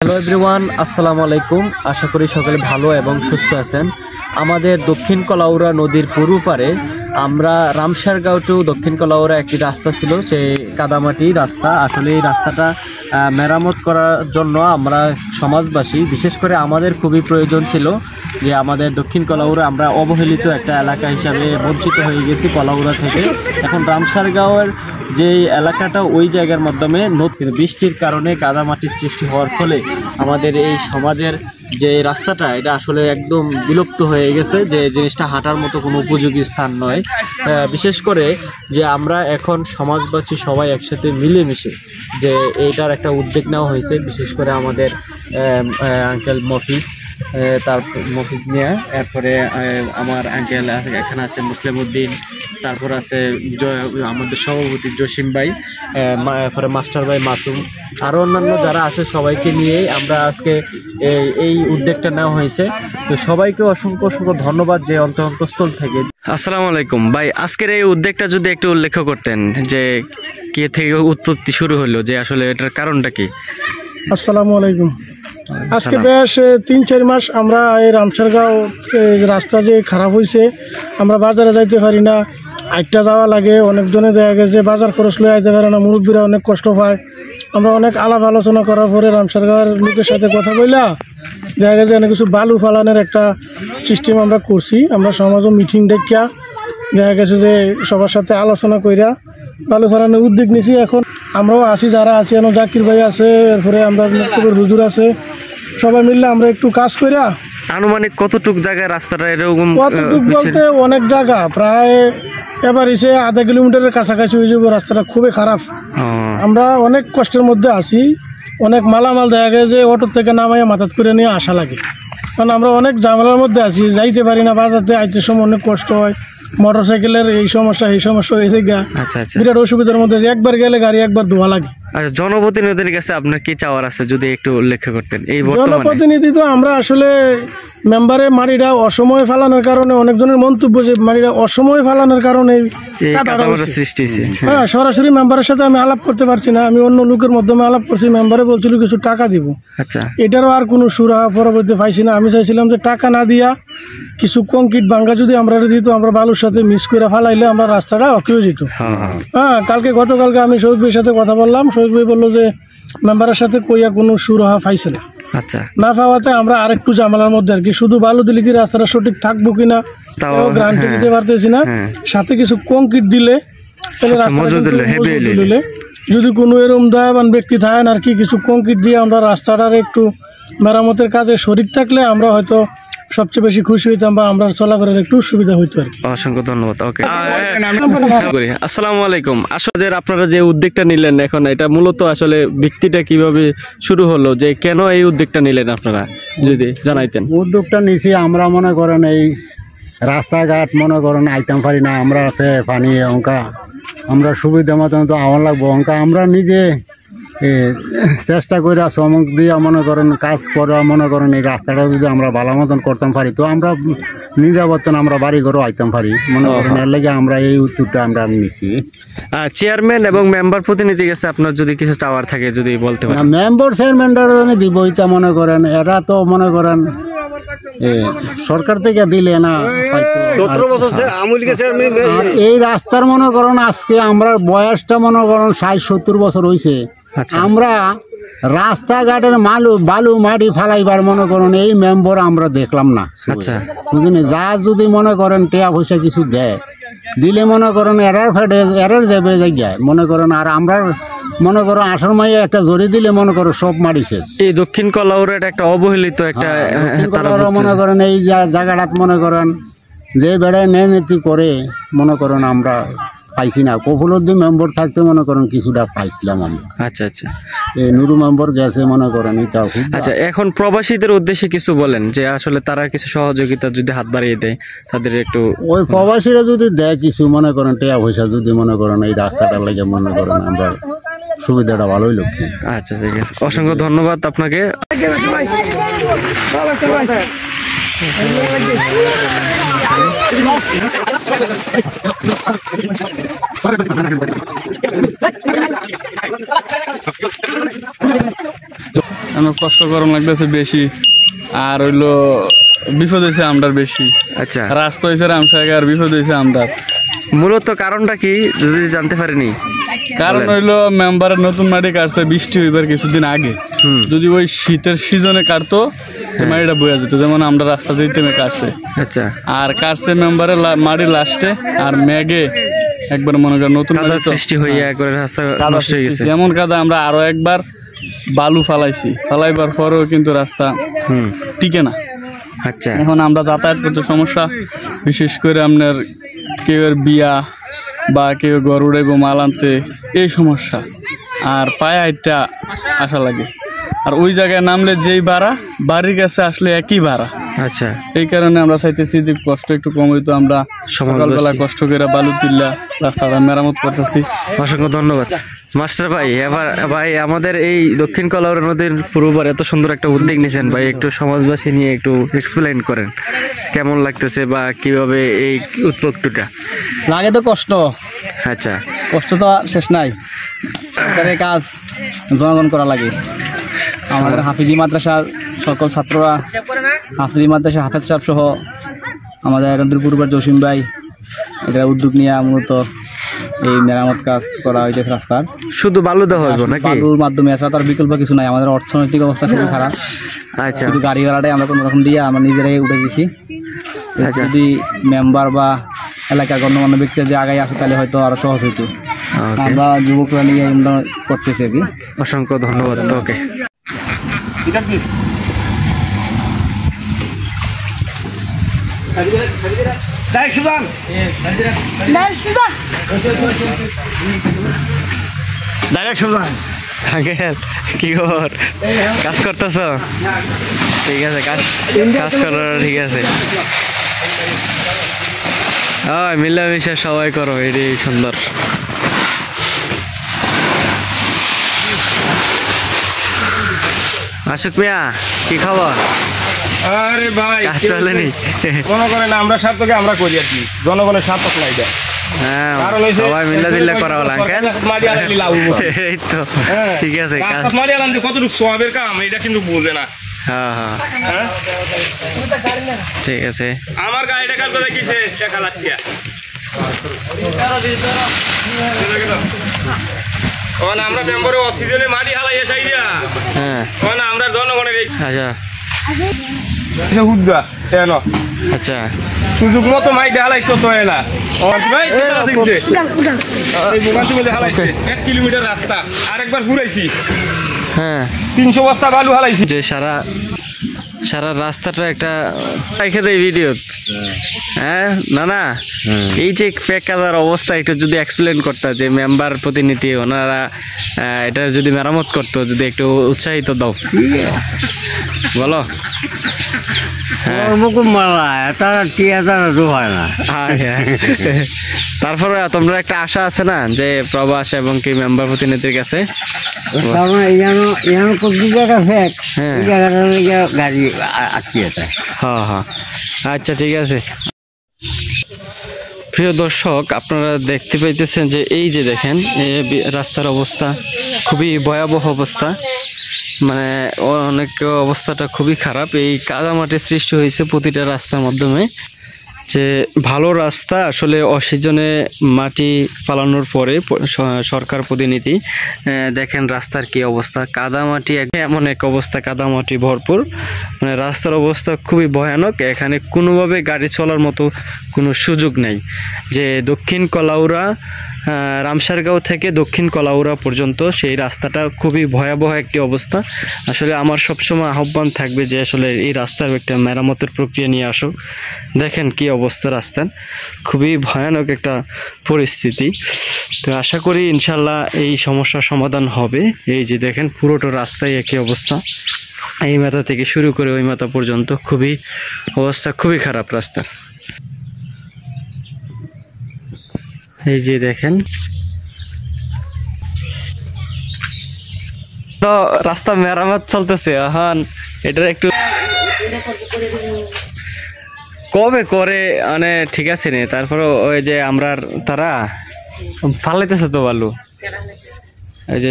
Hello everyone, আসসালামু আলাইকুম। আশা করি সকলে ভালো এবং সুস্থ আছেন। আমাদের দক্ষিণ কলাউড়া নদীর পূর্ব পারে আমরা রামসারগাঁও টু দক্ষিণ কলাউড়া একটি রাস্তা ছিল, সেই কাদামাটি রাস্তা। আসলে এই রাস্তাটা মেরামত করার জন্য আমরা সমাজবাসী, বিশেষ করে আমাদের খুবই প্রয়োজন ছিল যে আমাদের দক্ষিণ কলাউড়া আমরা অবহেলিত একটা এলাকা হিসাবে বঞ্চিত হয়ে গেছি কলাউড়া থেকে। এখন রামসারগাঁওয়ের যে এলাকাটা ওই জায়গার মাধ্যমে বৃষ্টির কারণে কাদামাটির সৃষ্টি হওয়ার ফলে আমাদের এই সমাজের যে রাস্তাটা এটা আসলে একদম বিলুপ্ত হয়ে গেছে, যে জিনিসটা হাঁটার মতো কোনো উপযোগী স্থান নয়। বিশেষ করে যে আমরা এখন সমাজবাসী সবাই একসাথে মিলেমিশে যে এইটার একটা উদ্যোগ নেওয়া হয়েছে, বিশেষ করে আমাদের আঙ্কেল মফিজ, তার মফিজ নিয়ে, এরপরে আমার আঙ্কেল এখানে আছে মুসলিম উদ্দিন, তারপর আছে আমাদের সভাপতি জসিম ভাই, এরপরে মাস্টার ভাই মাসুম, আরও অন্যান্য যারা আছে সবাইকে নিয়েই আমরা আজকে এই উদ্যোগটা নেওয়া হয়েছে। তো সবাইকে অসংখ্য অসংখ্য ধন্যবাদ যে অন্তঃস্থল থেকে। আসসালামু আলাইকুম ভাই, আজকের এই উদ্যোগটা যদি একটু উল্লেখ করতেন যে কে থেকে উৎপত্তি শুরু হলো, যে আসলে এটার কারণটা কি? আসসালামু আলাইকুম। আজকে বেশ ৩-৪ মাস আমরা এই রামসারগাঁও রাস্তা যে খারাপ হয়েছে, আমরা বাজারে যাইতে পারি না, আইটা যাওয়া লাগে। অনেকজনে দেখা গেছে বাজার খরচ লয়ে আইতে পারে না, মুরব্বীরা অনেক কষ্ট পায়। আমরা অনেক আলাপ আলোচনা করার পরে রামসারগাঁওয়ের লোকের সাথে কথা বললা দেখা গেছে অনেক কিছু বালু ফালানোর একটা সিস্টেম আমরা করছি। আমরা সমাজও মিটিং ডেকিয়া দেখা গেছে যে সবার সাথে আলোচনা কইরা বালু ফালানোর উদ্যোগ নিছি। এখন আমরাও আছি, যারা আছি এখন জাকির ভাই আছে, এরপরে আমরা মুক্তবর হুজুর আছে, সবাই মিললে আমরা একটু কাজ কইরা। আনুমানিক কতটুক জায়গায় রাস্তাটা এরকম? কতটুক বলতে অনেক জায়গা, প্রায় এবার এসে আধা কিলোমিটারের কাছাকাছি হয়ে যাবো। রাস্তাটা খুবই খারাপ, আমরা অনেক কষ্টের মধ্যে আছি। অনেক মালামাল দেখা গেছে যে অটো থেকে নামাইয়া মাথাত করে নিয়ে আসা লাগে, কারণ আমরা অনেক ঝামেলার মধ্যে আছি, যাইতে পারি না বাজারতে, আইতে সময় অনেক কষ্ট হয়। মোটর সাইকেলের এই সমস্যা হয়েছে গা, বিরাট অসুবিধার মধ্যে। একবার গেলে গাড়ি একবার ধোয়া লাগে। আচ্ছা, জনপ্রতিনিধির কাছে আপনার কি চাওয়ার আছে যদি একটু উল্লেখ করতেন? এই জনপ্রতিনিধি তো আমরা আসলে মেম্বারে মাটিটা অসময়ে ফালানোর কারণে অনেকজনের মন্তব্য যে মাটিটা অসময়ে ফালানোর কারণে সৃষ্টি হয়েছে। হ্যাঁ, সরাসরি মেম্বারের সাথে আমি আলাপ করতে পারছি না, আমি অন্য লোকের মাধ্যমে আলাপ করছি। মেম্বারে বলছিল কিছু টাকা দিব। আচ্ছা, এটারও আর কোনো সুরাহা পরবর্তী পাইছি না। আমি চাইছিলাম যে টাকা না দিয়া কিছু কংক্রিট ভাঙ্গা যদি আমরা দিত, আমরা বালুর সাথে মিক্স করে ফালাইলে আমরা রাস্তাটা অকেও যেত। হ্যাঁ, গতকালকে আমি শহীদ ভাইয়ের সাথে কথা বললাম। শহীদ ভাই বললো যে মেম্বারের সাথে কইয়া কোনো সুরাহা পাইছে না। আচ্ছা, না পাওয়াতে আমরা আরেকটু ঝামেলার মধ্যে আর কি। শুধু বালু দিলে কি রাস্তাটা সঠিক থাকবো কিনা গ্যারান্টি দিতে পারতেছি না। সাথে কিছু কংক্রিট দিলে যদি কোনো এরকম দয়াবান ব্যক্তি থাকেন আর কি, কিছু কংক্রিট দিয়ে আমরা রাস্তাটার একটু মেরামতের কাজে শরিক থাকলে আমরা হয়তো সবচেয়ে বেশি খুশি হইতাম বা আমরা চলাফেরার একটু সুবিধা হইতো আর কি। অসংখ্য ধন্যবাদ। ওকে, আসসালামু আলাইকুম। আসলে আপনারা যে উদ্যোগটা নিলেন এখন, এটা মূলত আসলে ব্যক্তিটা কিভাবে শুরু হলো, যে কেন এই উদ্যোগটা নিলেন আপনারা যদি জানাইতেন? উদ্যোগটা নিছি আমরা মনে করেন এই রাস্তাঘাট মনে করেন আইতাম পারি না, আমরা পানি অঙ্কা আমরা সুবিধা মতন তো আমার লাগবো অঙ্কা আমরা নিজে চেষ্টা করে শ্রমিক দিয়ে মনে করেন কাজ করা, মনে করেন এই রাস্তাটা যদি আমরা ভালো মতন করতাম পারি তো আমরা নিজে বর্তন আমরা বাড়ি ঘরও আইতাম পারি, মনে করেন এর লেগে আমরা এই উত্তরটা আমরা নিছি। চেয়ারম্যান এবং মেম্বার প্রতিনিধি গেছে, আপনার যদি কিছু চাওয়ার থাকে যদি বলতে পারেন। মেম্বার চেয়ারম্যানরা দিব এটা মনে করেন, এরা তো মনে করেন সরকার থেকে দিলে না। এই রাস্তার মনে করেন আজকে আমরা বয়সটা মনে করেন 60-70 বছর হয়েছে, আমরা রাস্তাঘাটের বালু মাটি ফালাইবার মনে করেন এই মেম্বার আমরা দেখলাম না। আচ্ছা, বুঝলি, যা যদি মনে করেন টেয়া পয়সা কিছু দেয় দিলে মনে করেন এরার যাবে জায়গায় মনে করেন। আর আমরা মনে করো আসার মাইয়া একটা জরি দিলে মনে করো সব মারি শেষ। এই দক্ষিণ কলাউড়ার একটা অবহেলিত একটা মনে করেন এই জায়গাটা মনে করেন যে বেড়ায় নীতি করে মনে করেন আমরা পাইছি না। কফুলুদ্দিন মেম্বার থাকতে মনে করেন কিছুটা পাইছিলাম আমরা। আচ্ছা আচ্ছা, এই নুরু মেম্বার গেছে মনে করেন এটাও। আচ্ছা, এখন প্রবাসীদের উদ্দেশ্যে কিছু বলেন যে আসলে তারা কিছু সহযোগিতা যদি হাত বাড়িয়ে দেয় তাদের একটু। ওই প্রবাসীরা যদি দেয় কিছু মনে করেন টেয়া পয়সা যদি মনে করেন এই রাস্তাটা লেগে মনে করেন আমরা সুবিধাটা ভালোই লোক। আচ্ছা, ঠিক আছে, অসংখ্য ধন্যবাদ আপনাকে। আমার কষ্ট গরম লাগতেছে বেশি, আর হইলো বিপদ হয়েছে আমরার বেশি। আচ্ছা, রাস্তা হয়েছে রামসাগর, আর বিপদ হয়েছে আমরার। মূলত কারণটা কি যদি জানতে পারিনি? কারণ হইলো মেম্বারের নতুন মাটি কাটছে বৃষ্টি হইবার কিছুদিন আগে। যদি ওই শীতের সিজনে কাটতো মাটিটা বইয়া যেত, যেমন আমরা রাস্তা দিয়ে টেমে কাটছে। আচ্ছা, আর কাটছে মেম্বারের মাটি লাস্টে, আর মেঘে একবার মনে করেন নতুন সৃষ্টি হয়ে একবারে রাস্তা নষ্ট হয়ে গেছে। এমন কাদা আমরা আরো একবার বালু ফালাইবার পরেও কিন্তু রাস্তা টিকে না। আচ্ছা, এখন আমরা যাতায়াত করতে সমস্যা, বিশেষ করে আপনার কেউ বিয়া বা কেউ গরু উড়াইব মাল আনতে, এই সমস্যা। আর পায়ে হাইটটা আসা লাগে, আর ওই জায়গায় নামলে যেই ভাড়া, বাড়ির কাছে আসলে একই ভাড়া। আচ্ছা, এই কারণে আমরা চাইতেছি যে কষ্ট একটু কম হইতো। আমরা সকালবেলা কষ্ট করে বালু তুললা রাস্তাটা মেরামত করতেছি। অসংখ্য ধন্যবাদ মাস্টার ভাই। এবার ভাই আমাদের এই দক্ষিণ কলাউড়া নদীর পূর্ববার এত সুন্দর একটা উদ্যোগ নিয়েছেন ভাই, একটু সমাজবাসী নিয়ে একটু এক্সপ্লেইন করেন কেমন লাগতেছে বা কিভাবে এই উদ্যোগটা লাগে। তো কষ্ট, আচ্ছা, কষ্ট তো শেষ নাই। সরকারের কাজ জনগণ করা লাগে। আমাদের হাফিজি মাদ্রাসার সকল ছাত্ররা, হাফিজি মাদ্রাসা হাফেজ সাহেব সহ আমাদের নদীর পূর্বের জসিম ভাই এটা উদ্যোগ নিয়ে মূলত এই মেরামত কাজ করা হয়েছে রাস্তার। শুধু বালু দেওয়া হবে নাকি? বালুর মাধ্যমে এছাড়া তার বিকল্প কিছু নাই। আমাদের অর্থনৈতিক অবস্থা খুবই খারাপ। আচ্ছা, শুধু গাড়ি ভাড়াটাই আমরা কোনো রকম দিয়ে আমরা নিজেরাই উঠে গেছি। যদি মেম্বার বা এলাকার গণ্যমান্য ব্যক্তিরা যে আগায় আসে তাহলে হয়তো আরো সহজ হইতো। আমরা যুবকরা নিয়ে করতেছি আর কি। অসংখ্য ধন্যবাদ। ওকে, কি খবর? কাজ করতেছ? ঠিক আছে, কাজ করো, ঠিক আছে। মিলামিশা সবাই করো, এটাই সুন্দর। আশুক মিয়া, কি খবর? আরে ভাই, কাজ চলেনি? মনে করেন আমরা স্বার্থকে আমরা করি আর কি, জনগণের স্বার্থ নাই। হ্যাঁ, সবাই মিলা দিল্লা করা হলো আঙ্কেল। এই তো ঠিক আছে, কতটুকু সবের কাম এটা কিন্তু বুঝে না। হ্যাঁ হ্যাঁ, ঠিক আছে। আমার গাড়িটা কাল করে গেছে টাকা লাগছে। আমরা মেম্বারে অক্সিজেনে মাটি হালাই এসাই দিয়া। হ্যাঁ, আমরা জনগণের আচ্ছা সুযোগ মতো মাইটা হালাইতো তো এলা। এক কিলোমিটার রাস্তা আরেকবার ঘুরাইছি। হ্যাঁ, 300 বস্তা বালু হালাইছি। যে সারা রাস্তাটা একটা রেখে দেয় ভিডিও। হ্যাঁ, না এই যে পেকাদার অবস্থা একটু যদি এক্সপ্লেন করতে, যে মেম্বার প্রতিনিধি ওনারা এটা যদি মেরামত করতো, যদি একটু উৎসাহিত দাও বলো। তারপরে তোমরা একটা আশা আছে না যে প্রবাস এবং কি মেম্বার প্রতিনিধির কাছে? হ্যাঁ, আচ্ছা ঠিক আছে। প্রিয় দর্শক, আপনারা দেখতে পাইতেছেন যে এই যে দেখেন রাস্তার অবস্থা খুবই ভয়াবহ অবস্থা, মানে অনেক অবস্থাটা খুবই খারাপ। এই কাদামাটির সৃষ্টি হয়েছে প্রতিটা রাস্তার মাধ্যমে। যে ভালো রাস্তা আসলে অসিজনে মাটি ফালানোর পরে সরকার প্রতিনিধি দেখেন রাস্তার কি অবস্থা, কাদামাটি এমন এক অবস্থা, কাদামাটি ভরপুর, মানে রাস্তার অবস্থা খুবই ভয়ানক। এখানে কোনোভাবে গাড়ি চলার মতো কোনো সুযোগ নেই। যে দক্ষিণ কলাউড়া রামসারগাঁও থেকে দক্ষিণ কলাউড়া পর্যন্ত সেই রাস্তাটা খুবই ভয়াবহ একটি অবস্থা। আসলে আমার সবসময় আহ্বান থাকবে যে আসলে এই রাস্তার একটা মেরামতের প্রক্রিয়া নিয়ে আসো। দেখেন কি অবস্থা রাস্তার, খুবই ভয়ানক একটা পরিস্থিতি। তো আশা করি ইনশাল্লাহ এই সমস্যার সমাধান হবে। এই যে দেখেন পুরোটা রাস্তায় একই অবস্থা, এই মাথা থেকে শুরু করে ওই মাথা পর্যন্ত খুবই অবস্থা খুবই খারাপ রাস্তার। এই যে দেখেন তো রাস্তা মেরামত চলতেছে এখন, এটার একটু কবে করে মানে ঠিক আছে নে, তারপরে ওই যে আমরা তারা ফালাইতেছে তো বালু, এই যে